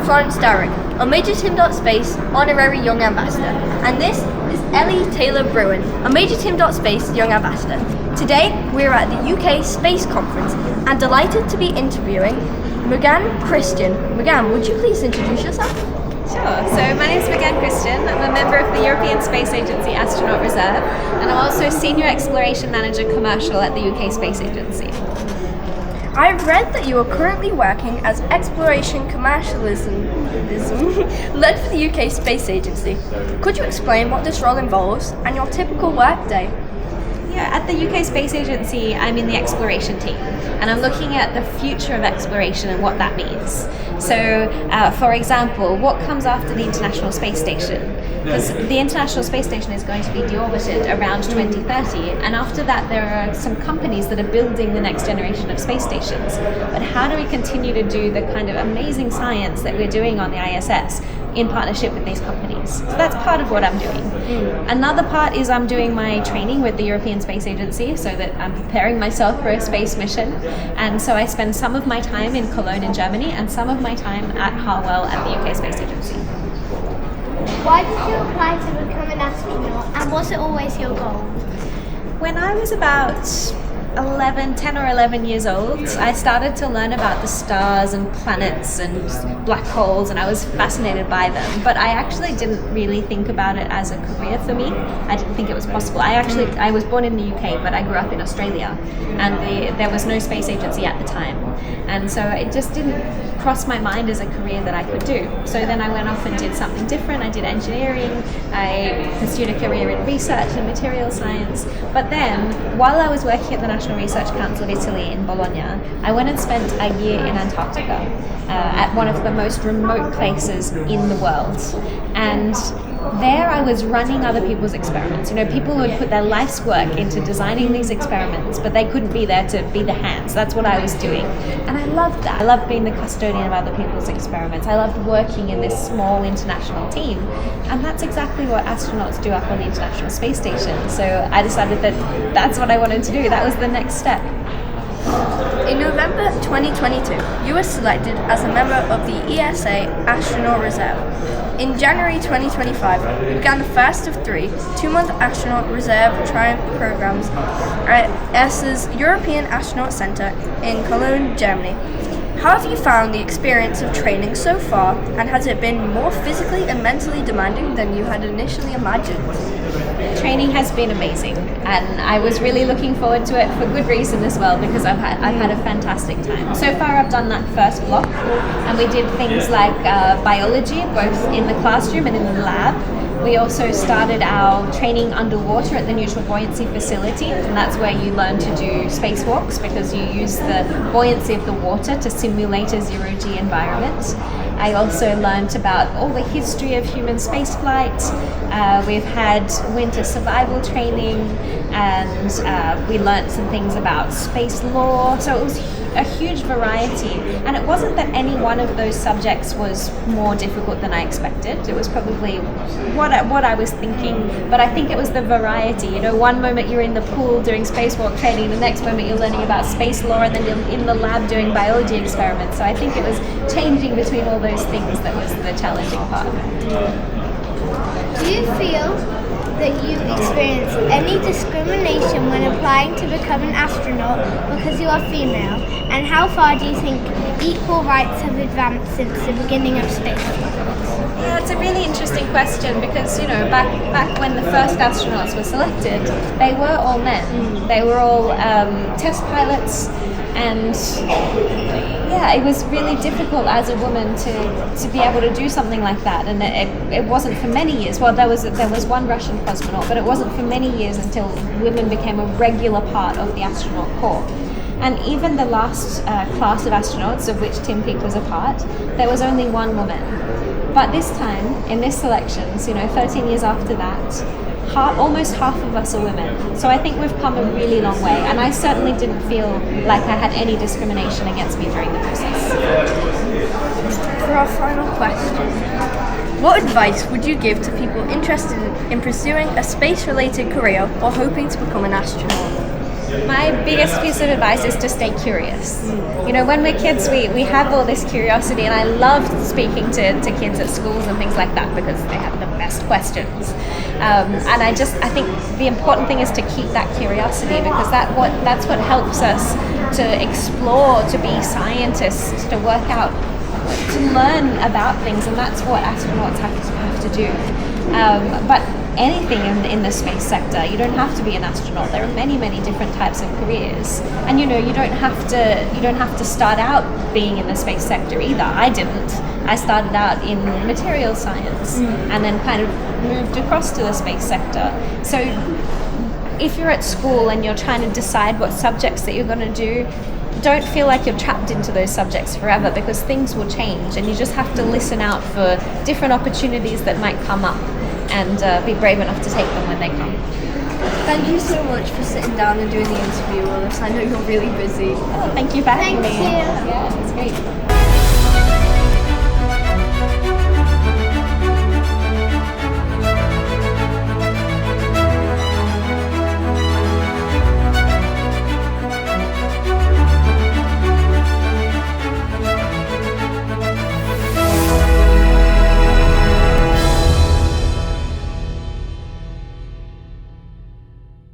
Florence Dowrick, a MajorTim.space honorary young ambassador, and this is Ellie Taylor-Brewin, a MajorTim.space young ambassador. Today, we're at the UK Space Conference and delighted to be interviewing Meganne. Meganne, would you please introduce yourself? Sure. So my name is Meganne. I'm a member of the European Space Agency Astronaut Reserve, and I'm also Senior Exploration Manager Commercial at the UK Space Agency. I've read that you are currently working as Exploration Commercialism led for the UK Space Agency. Could you explain what this role involves and your typical workday? Yeah, at the UK Space Agency, I'm in the exploration team, and I'm looking at the future of exploration and what that means. So, for example, what comes after the International Space Station? Because the International Space Station is going to be deorbited around 2030, and after that there are some companies that are building the next generation of space stations. But how do we continue to do the kind of amazing science that we're doing on the ISS in partnership with these companies? So that's part of what I'm doing. Another part is I'm doing my training with the European Space Agency, so that I'm preparing myself for a space mission. And so I spend some of my time in Cologne in Germany and some of my time at Harwell at the UK Space Agency. Why did you apply to become an astronaut, and was it always your goal? When I was about 10 or 11 years old, I started to learn about the stars and planets and black holes, and I was fascinated by them. But I actually didn't really think about it as a career for me. I didn't think it was possible. I was born in the UK, but I grew up in Australia, and there was no space agency at the time. And so it just didn't cross my mind as a career that I could do. So then I went off and did something different. I did engineering. I pursued a career in research and material science. But then, while I was working at the National Research Council of Italy in Bologna, I went and spent a year in Antarctica at one of the most remote places in the world. And there I was running other people's experiments. You know, people would put their life's work into designing these experiments, but they couldn't be there to be the hands. That's what I was doing. And I loved that. I loved being the custodian of other people's experiments. I loved working in this small international team. And that's exactly what astronauts do up on the International Space Station. So I decided that that's what I wanted to do. That was the next step. In November 2022, you were selected as a member of the ESA Astronaut Reserve. In January 2025, you began the first of 3 2-month Astronaut Reserve Triumph programs at ESA's European Astronaut Center in Cologne, Germany. How have you found the experience of training so far, and has it been more physically and mentally demanding than you had initially imagined? Training has been amazing, and I was really looking forward to it for good reason as well, because I've had a fantastic time. So far I've done that first block, and we did things like biology, both in the classroom and in the lab. We also started our training underwater at the Neutral Buoyancy Facility, and that's where you learn to do spacewalks because you use the buoyancy of the water to simulate a zero-G environment. I also learned about all the history of human spaceflight. We've had winter survival training, and we learned some things about space law. So it was a huge variety, and it wasn't that any one of those subjects was more difficult than I expected. It was probably what I was thinking, but I think it was the variety. You know, one moment you're in the pool doing spacewalk training, the next moment you're learning about space law, and then you're in the lab doing biology experiments. So I think it was changing between all those things that was the challenging part. Do you feel that you've experienced any discrimination when applying to become an astronaut because you are female? And how far do you think equal rights have advanced since the beginning of space? Yeah, it's a really interesting question because, you know, back when the first astronauts were selected, they were all men. They were all test pilots, and yeah, it was really difficult as a woman to be able to do something like that. And it wasn't for many years. Well, there was one Russian cosmonaut, but it wasn't for many years until women became a regular part of the astronaut corps. And even the last class of astronauts, of which Tim Peake was a part, there was only one woman. But this time, in this selections, 13 years after that, almost half of us are women. So I think we've come a really long way, and I certainly didn't feel like I had any discrimination against me during the process. For our final question, what advice would you give to people interested in pursuing a space-related career or hoping to become an astronaut? My biggest piece of advice is to stay curious. You know, when we're kids, we have all this curiosity, and I love speaking to kids at schools and things like that because they have the best questions. And I think the important thing is to keep that curiosity, because that's what helps us to explore, to be scientists, to work out, to learn about things, and that's what astronauts have to do. But anything in the space sector, you don't have to be an astronaut. There are many different types of careers, and you don't have to start out being in the space sector either. I didn't. I started out in material science and then kind of moved across to the space sector. So if you're at school and you're trying to decide what subjects that you're going to do, don't feel like you're trapped into those subjects forever, because things will change, and you just have to listen out for different opportunities that might come up and be brave enough to take them when they come. Thank you so much for sitting down and doing the interview with us. I know you're really busy. Oh, thank you for having me. Thank you. Yeah, it's great.